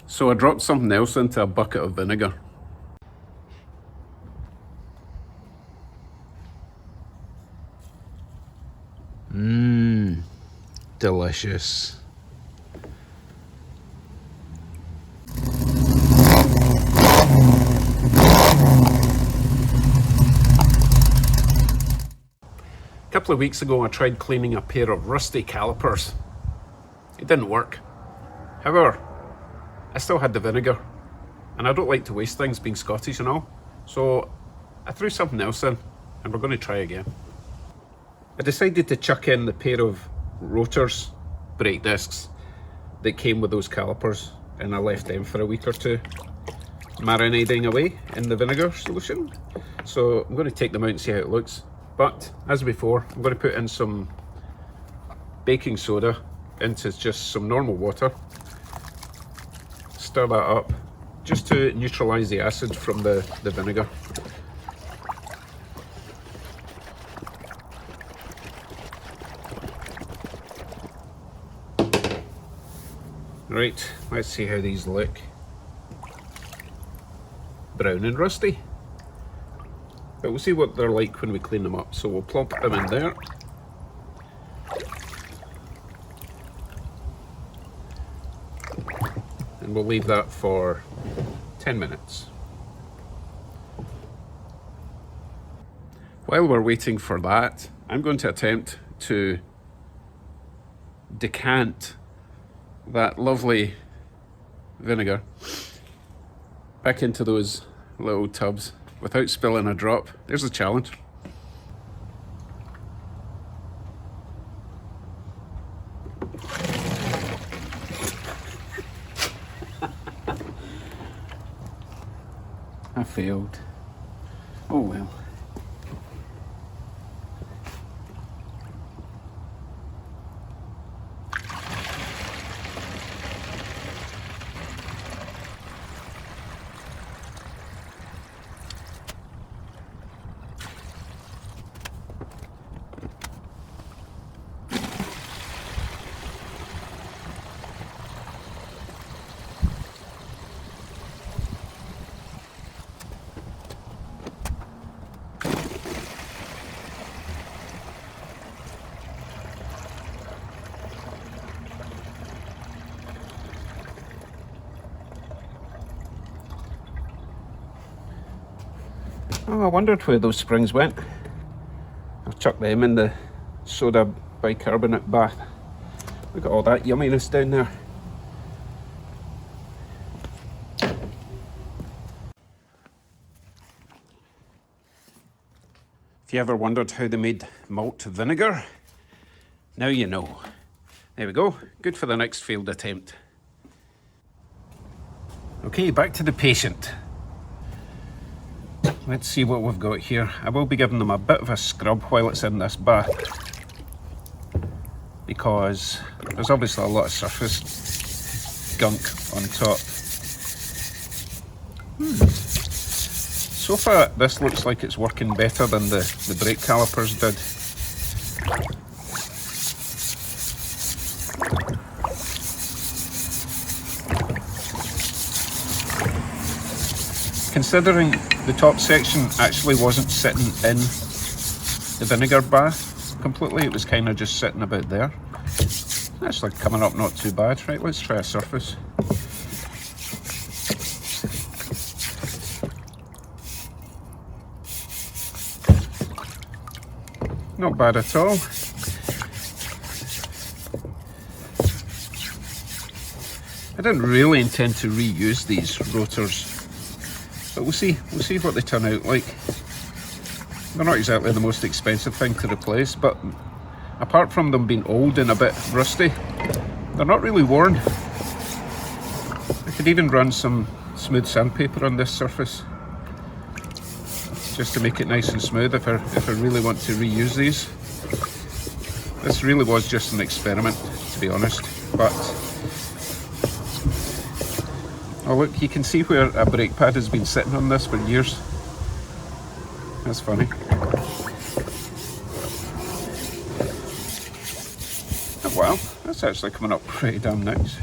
So I dropped something else into a bucket of vinegar. Delicious. A couple of weeks ago I tried cleaning a pair of rusty calipers. It didn't work. However, I still had the vinegar, and I don't like to waste things being Scottish and all, so I threw something else in and we're going to try again. I decided to chuck in the pair of Rotors brake discs that came with those calipers, and I left them for a week or two marinating away in the vinegar solution. So I'm going to take them out and see how it looks. But as before, I'm going to put in some baking soda into just some normal water, stir that up just to neutralize the acid from the vinegar. Right, let's see how these look. Brown and rusty. But we'll see what they're like when we clean them up. So we'll plop them in there. And we'll leave that for 10 minutes. While we're waiting for that, I'm going to attempt to decant that lovely vinegar back into those little tubs without spilling a drop. There's a challenge. I failed. Oh well. Oh, I wondered where those springs went. I've chucked them in the soda bicarbonate bath. Look at all that yumminess down there. If you ever wondered how they made malt vinegar, now you know. There we go, good for the next failed attempt. Okay, back to the patient. Let's see what we've got here. I will be giving them a bit of a scrub while it's in this bath, because there's obviously a lot of surface gunk on top. So far this looks like it's working better than the brake calipers did. Considering the top section actually wasn't sitting in the vinegar bath completely, it was kind of just sitting about there. Actually coming up not too bad. Right, let's try a surface. Not bad at all. I didn't really intend to reuse these rotors, but we'll see what they turn out like. They're not exactly the most expensive thing to replace, but apart from them being old and a bit rusty, they're not really worn. I could even run some smooth sandpaper on this surface, just to make it nice and smooth if I really want to reuse these. This really was just an experiment, to be honest, but oh look, you can see where a brake pad has been sitting on this for years. That's funny. Oh wow, that's actually coming up pretty damn nice.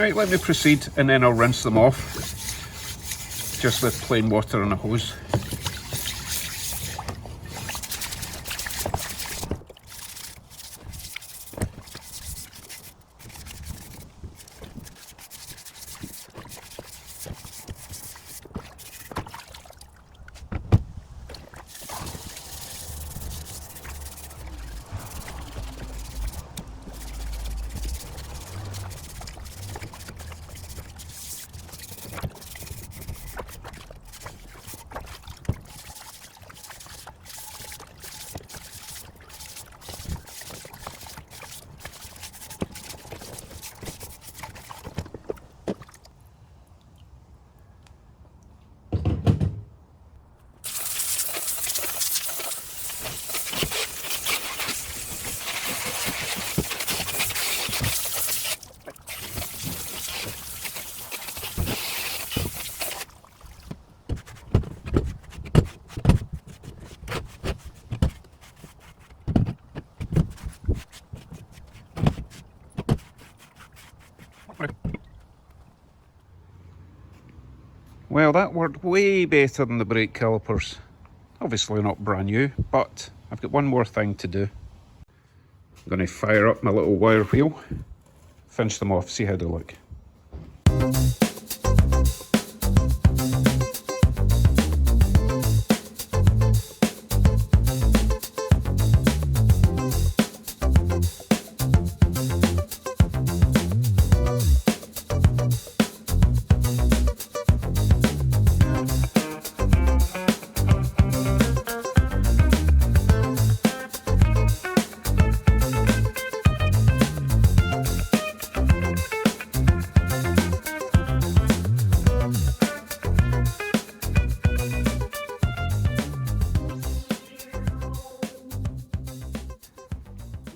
Right, let me proceed, and then I'll rinse them off just with plain water and a hose. Well, that worked way better than the brake calipers. Obviously not brand new, but I've got one more thing to do. I'm going to fire up my little wire wheel, finish them off, see how they look.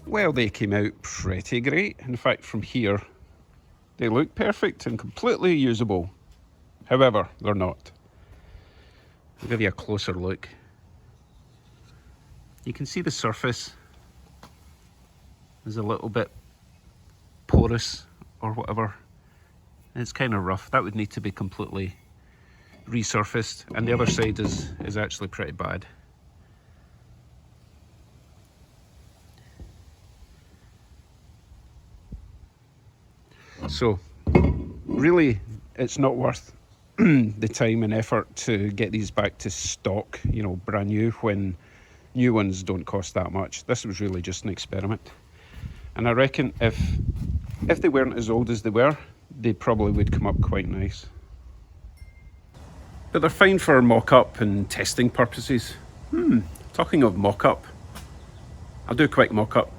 Well, they came out pretty great. In fact, from here, they look perfect and completely usable. However, they're not. I'll give you a closer look. You can see the surface is a little bit porous or whatever. It's kind of rough. That would need to be completely resurfaced. And the other side is actually pretty bad. So really, it's not worth the time and effort to get these back to stock, you know, brand new, when new ones don't cost that much. This was really just an experiment. And I reckon if they weren't as old as they were, they probably would come up quite nice. But they're fine for mock-up and testing purposes. Talking of mock-up, I'll do a quick mock-up,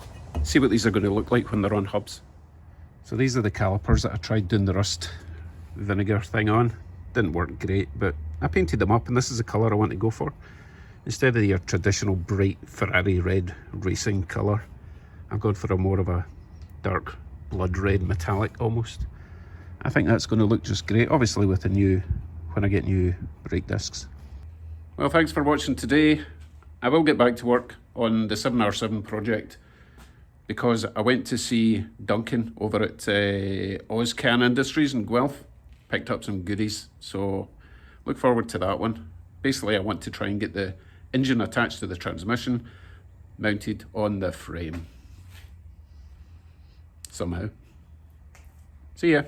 see what these are going to look like when they're on hubs. So these are the calipers that I tried doing the rust vinegar thing on. Didn't work great, but I painted them up, and this is the colour I want to go for. Instead of your traditional bright Ferrari red racing colour, I've gone for a more of a dark blood red metallic almost. I think that's going to look just great, obviously with the new, when I get new brake discs. Well, thanks for watching today. I will get back to work on the 7R7 project, because I went to see Duncan over at Ozcan Industries in Guelph, picked up some goodies, so look forward to that one. Basically, I want to try and get the engine attached to the transmission, mounted on the frame somehow. See ya.